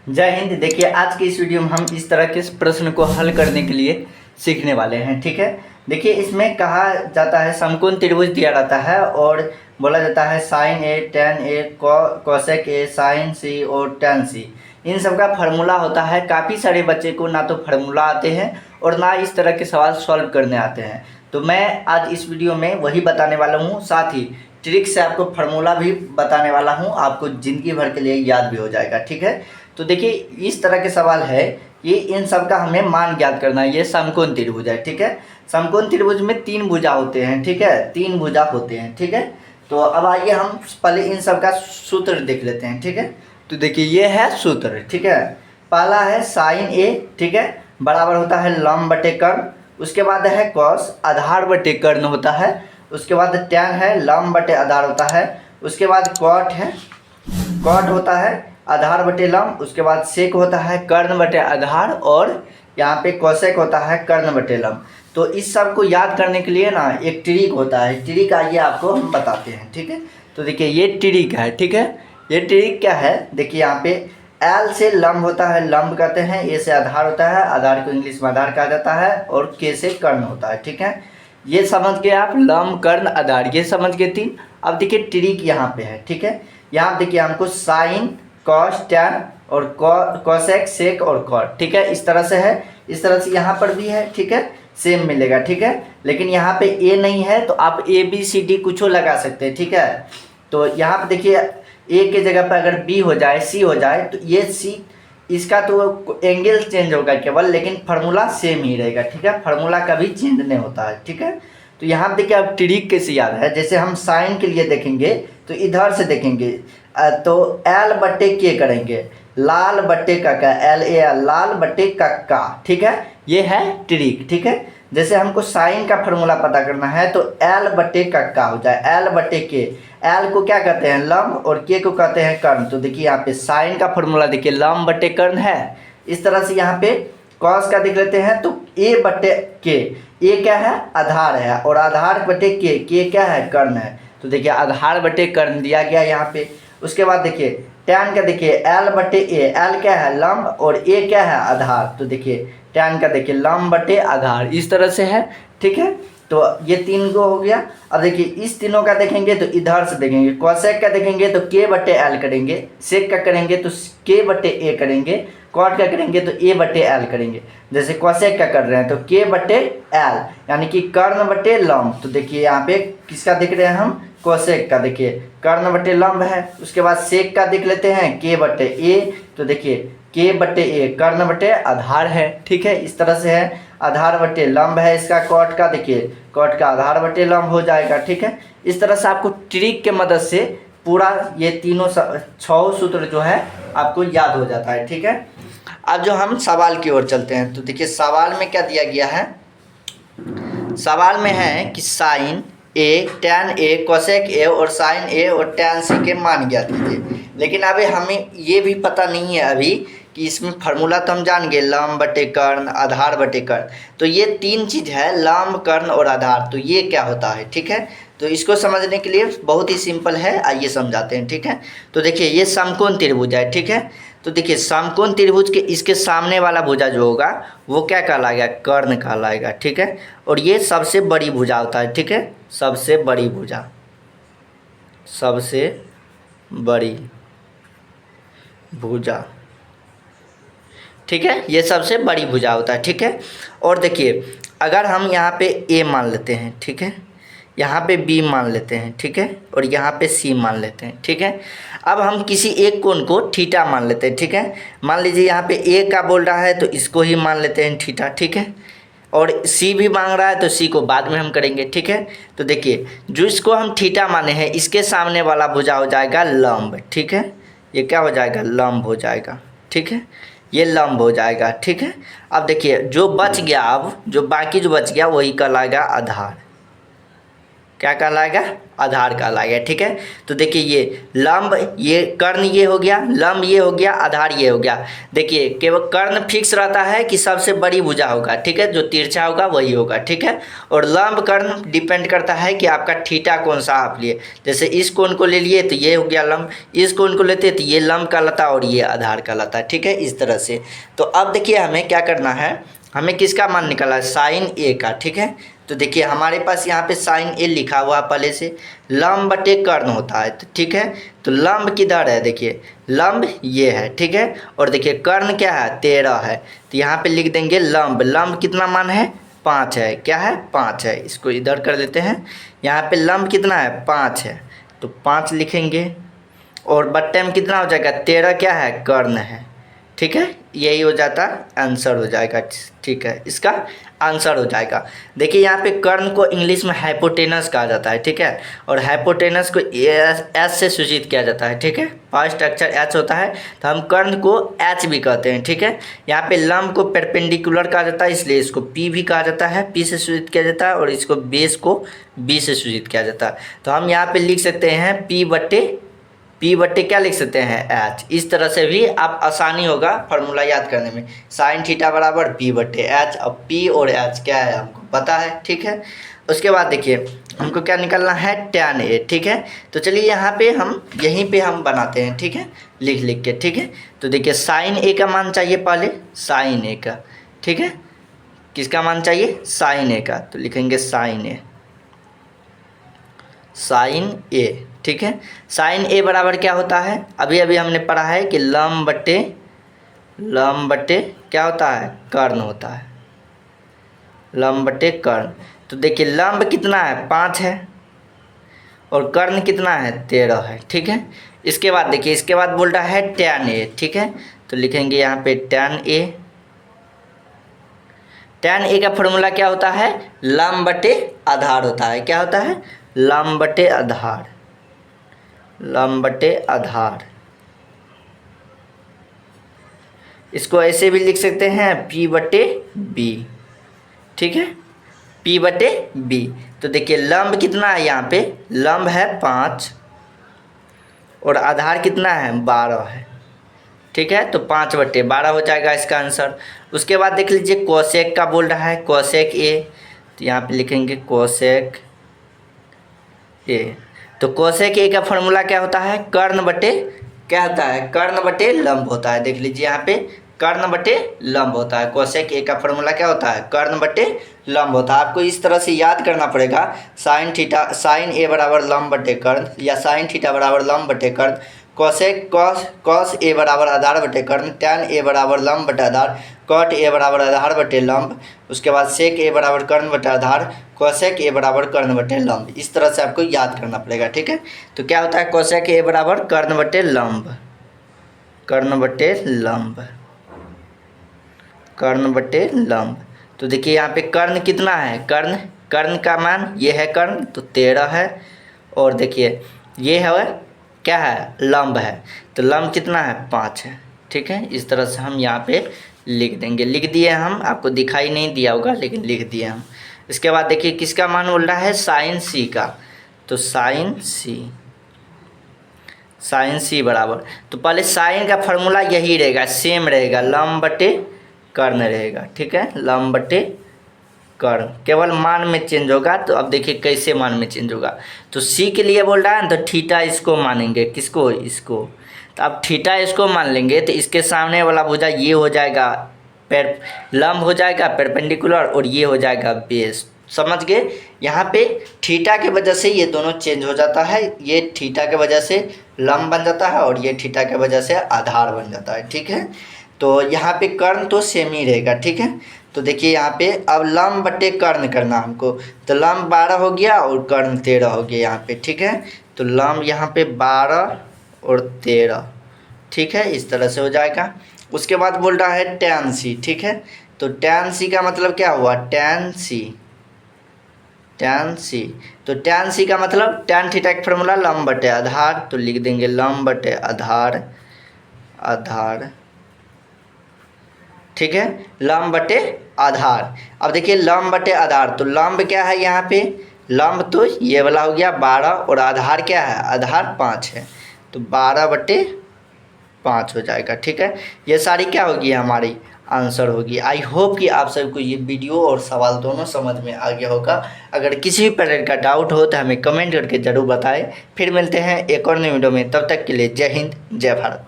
जय हिंद। देखिए आज की इस वीडियो में हम इस तरह के प्रश्न को हल करने के लिए सीखने वाले हैं। ठीक है, देखिए इसमें कहा जाता है समकोण त्रिभुज दिया रहता है और बोला जाता है sine A tan A cosec A sine C और टेन सी। इन सब का फार्मूला होता है। काफ़ी सारे बच्चे को ना तो फार्मूला आते हैं और ना इस तरह के सवाल सॉल्व करने आते हैं। तो मैं आज इस वीडियो में वही बताने वाला हूँ, साथ ही ट्रिक से आपको फार्मूला भी बताने वाला हूँ, आपको ज़िंदगी भर के लिए याद भी हो जाएगा। ठीक है, तो देखिए इस तरह के सवाल है, ये इन सब का हमें मान ज्ञात करना है। ये समकोण त्रिभुज है। ठीक है, समकोण त्रिभुज में तीन भुजा होते हैं। ठीक है, तीन भुजा होते हैं। ठीक है, तो अब आइए हम पहले इन सब का सूत्र देख लेते हैं। ठीक है, तो देखिए ये है सूत्र। ठीक है, पहला है साइन ए, ठीक है, बराबर होता है लंब बटे कर्ण। उसके बाद है कॉस, आधार बटे कर्ण होता है। उसके बाद टैन है लंब बटे आधार होता है। उसके बाद कॉट है, कॉट होता है आधार बटे लंब। उसके बाद सेक होता है कर्ण बटे आधार और यहाँ पे कोसेक होता है कर्ण बटे लंब। तो इस सब को याद करने के लिए ना एक ट्रिक होता है। ट्रिक आइए आपको हम बताते हैं। ठीक है, तो देखिए ये ट्रिक है। ठीक है, ये ट्रिक क्या है, देखिए यहाँ पे एल से लंब होता है, लंब कहते हैं। ए से आधार होता है, आधार को इंग्लिश में आधार कहा जाता है। और के से कर्ण होता है। ठीक है, ये समझ गए आप, लंब कर्ण आधार, ये समझ गए तीन। अब देखिए ट्रिक यहाँ पे है। ठीक है, यहाँ देखिए हमको साइन कॉस टैन और कोसेक सेक और कॉट, ठीक है, इस तरह से है। इस तरह से यहाँ पर भी है। ठीक है, सेम मिलेगा। ठीक है, लेकिन यहाँ पे ए नहीं है तो आप ए बी सी डी कुछ लगा सकते हैं। ठीक है, तो यहाँ पे देखिए ए के जगह पर अगर बी हो जाए सी हो जाए तो ये सी, इसका तो एंगल चेंज होगा केवल, लेकिन फार्मूला सेम ही रहेगा। ठीक है, फार्मूला कभी चेंज नहीं होता है। ठीक है, तो यहाँ पे देखिए अब ट्रिक कैसे याद है, जैसे हम साइन के लिए देखेंगे तो इधर से देखेंगे तो एल बट्टे के करेंगे, लाल बट्टे का एल ए एल, लाल बट्टे का। ठीक है, ये है ट्रिक। ठीक है, जैसे हमको साइन का फार्मूला पता करना है तो एल बट्टे का हो जाए, एल बट्टे के। एल को क्या कहते हैं, लंब, और के को कहते हैं कर्ण। तो देखिए यहाँ पे साइन का फार्मूला देखिए लंब बट्टे कर्ण है। इस तरह से यहाँ पे कॉस का देख लेते हैं तो ए बट्टे के, ए क्या है आधार है, और आधार बटे के क्या है कर्ण है। तो देखिए आधार बटे कर्ण दिया गया यहाँ पे। उसके बाद देखिए टैन का देखिए एल बटे ए, एल क्या है लंब और ए क्या है आधार। तो देखिए टैन का देखिए लंब बटे आधार, इस तरह से है। ठीक है, तो ये तीन को हो गया। अब देखिए इस तीनों का देखेंगे तो इधर से देखेंगे, कोसेक का देखेंगे तो के बटे एल करेंगे, सेक का करेंगे तो के बटे ए करेंगे, कॉट का करेंगे तो ए बटे एल करेंगे। जैसे कोसेक का कर रहे हैं तो के बटे एल, यानी कि कर्ण बटे लंब। तो देखिए यहाँ पे किसका देख रहे हैं हम, कोसेक का, देखिए कर्ण बटे लंब है। उसके बाद सेक का देख लेते हैं के बटे ए, तो देखिए के बटे ए कर्ण बटे आधार है। ठीक है, इस तरह से है, आधार बटे लंब है इसका। कॉट का देखिए कॉट का आधार बटे लंब हो जाएगा। ठीक है, इस तरह से आपको ट्रिक के मदद से पूरा ये तीनों 6 सूत्र जो है आपको याद हो जाता है। ठीक है, अब जो हम सवाल की ओर चलते हैं तो देखिए सवाल में क्या दिया गया है। सवाल में है कि sine A tan A cosec A और साइन ए और टैन सी के मान ज्ञात कीजिए। लेकिन अभी हमें ये भी पता नहीं है अभी कि इसमें फार्मूला तो हम जान गए लंब बटे कर्ण आधार बटे कर्ण। तो ये तीन चीज़ है लंब कर्ण और आधार, तो ये क्या होता है। ठीक है, तो इसको समझने के लिए बहुत ही सिंपल है, आइए समझाते हैं। ठीक है, तो देखिए ये समकोण त्रिभुज है। ठीक है, तो देखिए समकोण त्रिभुज के इसके सामने वाला भुजा जो होगा वो क्या कहलाएगा, कर्ण कहलाएगा। ठीक है, और ये सबसे बड़ी भुजा होता है। ठीक है, सबसे बड़ी भुजा, सबसे बड़ी भुजा। ठीक है, ये सबसे बड़ी भुजा होता है। ठीक है, और देखिए अगर हम यहाँ पे ए मान लेते हैं, ठीक है, यहाँ पे बी मान लेते हैं, ठीक है, और यहाँ पे सी मान लेते हैं। ठीक है, अब हम किसी एक कोण को थीटा मान लेते हैं। ठीक है, मान लीजिए यहाँ पे ए का बोल रहा है तो इसको ही मान लेते हैं थीटा। ठीक है, और सी भी मांग रहा है तो सी को बाद में हम करेंगे। ठीक है, तो देखिए जो इसको हम थीटा माने हैं इसके सामने वाला भुजा हो जाएगा लंब। ठीक है, ये क्या हो जाएगा, लंब हो जाएगा। ठीक है, ये लंब हो जाएगा। ठीक है, अब देखिए जो बच गया, अब जो बाकी जो बच गया वही कहलाएगा आधार, क्या कहलाएगा, आधार कहलाएगा। ठीक है, तो देखिए ये लंब, ये कर्ण ये हो गया, लंब ये हो गया, आधार ये हो गया। देखिए केवल कर्ण फिक्स रहता है कि सबसे बड़ी भुजा होगा, ठीक है, जो तिरछा होगा वही होगा। ठीक है, और लंब कर्ण डिपेंड करता है कि आपका थीटा कौन सा आप लिए। जैसे इस कोण को ले लिए तो ये हो गया लंब, इस कोण को लेते तो ये लंब कहलाता और ये आधार कहलाता है। ठीक है, इस तरह से। तो अब देखिए हमें क्या करना है, हमें किसका मान निकाला है, साइन ए का। ठीक है, तो देखिए हमारे पास यहाँ पे साइन ए लिखा हुआ पहले से, लंब बटे कर्ण होता है। तो ठीक है, तो लंब किधर है, देखिए लंब ये है। ठीक है, और देखिए कर्ण क्या है, 13 है। तो यहाँ पे लिख देंगे लंब, लंब कितना मान है, 5 है। क्या है, 5 है। इसको इधर कर देते हैं, यहाँ पे लंब कितना है, 5 है, तो 5 लिखेंगे। और बट्टे में कितना हो जाएगा, 13 क्या है, कर्ण है। ठीक है, यही हो जाता आंसर हो जाएगा। ठीक है, इसका आंसर हो जाएगा। देखिए यहाँ पे कर्ण को इंग्लिश में हाइपोटेनस कहा जाता है। ठीक है, और हाइपोटेनस को एच से सूचित किया जाता है। ठीक है, फर्स्ट अक्षर एच होता है, तो हम कर्ण को एच भी कहते हैं। ठीक है, यहाँ पे लंब को परपेंडिकुलर कहा जाता है, इसलिए इसको पी भी कहा जाता है, पी से सूचित किया जाता है, और इसको बेस को बी से सूचित किया जाता है। तो हम यहाँ पे लिख सकते हैं पी बट्टे क्या लिख सकते हैं, एच। इस तरह से भी आप आसानी होगा फार्मूला याद करने में, साइन थीटा बराबर पी बट्टे एच। अब पी और एच क्या है हमको पता है। ठीक है, उसके बाद देखिए हमको क्या निकालना है, tan ए। ठीक है, तो चलिए यहाँ पे हम यहीं पे हम बनाते हैं। ठीक है, लिख के। ठीक है, तो देखिए साइन ए का मान चाहिए पहले, साइन ए का। ठीक है, किसका मान चाहिए, साइन ए का, तो लिखेंगे साइन ए। ठीक है, साइन ए बराबर क्या होता है, अभी हमने पढ़ा है कि लंब बट्टे क्या होता है, कर्ण होता है, लंब बट्टे कर्ण। तो देखिए लंब कितना है, 5 है, और कर्ण कितना है, 13 है। ठीक है, इसके बाद देखिए, इसके बाद बोल रहा है tan ए। ठीक है, तो लिखेंगे यहाँ पे tan ए का फॉर्मूला क्या होता है, लंब बटे आधार होता है। क्या होता है, लंब बटे आधार। इसको ऐसे भी लिख सकते हैं P बटे बी। ठीक है, P बटे बी। तो देखिए लंब कितना है, यहाँ पे लंब है 5 और आधार कितना है, 12 है। ठीक है, तो 5 बटे 12 हो जाएगा इसका आंसर। उसके बाद देख लीजिए कोसेक का बोल रहा है, कोसेक ए, तो यहाँ पे लिखेंगे कोसेक ए। तो कोसेक ए का फॉर्मूला क्या होता है, कर्ण बटे क्या होता है, कर्ण बटे लंब होता है। देख लीजिए यहाँ पे कर्ण बटे लंब होता है। कोसेक ए का फॉर्मूला क्या होता है, कर्ण बटे लंब होता है। आपको इस तरह से याद करना पड़ेगा, साइन ए बराबर लंब बटे कर्ण, या साइन थीटा बराबर लंब बटे कर्ण, कोसेक कॉस ए बराबर आधार बटे कर्ण, टैन ए बराबर लंब बटे आधार, कॉट ए बराबर आधार बटे लंब, उसके बाद सेक ए बराबर कर्ण बटे आधार, कोसेक ए बराबर कर्ण बटे लंब। इस तरह से आपको याद करना पड़ेगा। ठीक है, तो क्या होता है, कोसेक ए बराबर कर्ण बटे लंब, कर्ण बटे लंब। तो देखिए यहाँ पे कर्ण कितना है, कर्ण का मान ये है, कर्ण तो 13 है, और देखिए ये है क्या है, लंब है, तो लंब कितना है, 5 है। ठीक है, इस तरह से हम यहाँ पे लिख देंगे। लिख दिए हम, आपको दिखाई नहीं दिया होगा लेकिन लिख दिए हम। इसके बाद देखिए किसका मान बोल रहा है, साइन सी का। तो साइन सी बराबर, तो पहले साइन का फॉर्मूला यही रहेगा, सेम रहेगा, लंब बटे कर्ण रहेगा। ठीक है, लंब बटे कर्ण, केवल मान में चेंज होगा। तो अब देखिए कैसे मान में चेंज होगा, तो सी के लिए बोल रहा है तो थीटा इसको मानेंगे, किसको, इसको। तो अब थीटा इसको मान लेंगे, तो इसके सामने वाला भुजा ये हो जाएगा, लंब हो जाएगा परपेंडिकुलर, और ये हो जाएगा बेस। समझ गए, यहाँ पे थीटा के वजह से ये दोनों चेंज हो जाता है, ये थीटा के वजह से लंब बन जाता है, और ये थीटा के वजह से आधार बन जाता है। ठीक है, तो यहाँ पे कर्ण तो सेम ही रहेगा। ठीक है, तो देखिए यहाँ पे अब लंब बटे कर्ण करना हमको, तो लंब 12 हो गया और कर्ण 13 हो गया यहाँ पे। ठीक है, तो लंब यहाँ पे 12 और 13। ठीक है, इस तरह से हो जाएगा। उसके बाद बोल रहा है tan सी। ठीक है, तो tan सी का मतलब क्या हुआ, tan सी, तो tan सी का मतलब tan थीटा का फॉर्मूला लंब बटे आधार, तो लिख देंगे लंब बटे आधार। ठीक है, लंब बटे आधार। अब देखिए लंब बटे आधार, तो लंब क्या है यहाँ पे, लंब तो ये वाला हो गया 12 और आधार क्या है, आधार 5 है, तो 12/5 हो जाएगा। ठीक है, ये सारी क्या होगी हमारी आंसर होगी। आई होप कि आप सबको ये वीडियो और सवाल दोनों समझ में आ गया होगा। अगर किसी भी प्रकार का डाउट हो तो हमें कमेंट करके ज़रूर बताएं। फिर मिलते हैं एक और नई वीडियो में, तब तक के लिए जय हिंद जय भारत।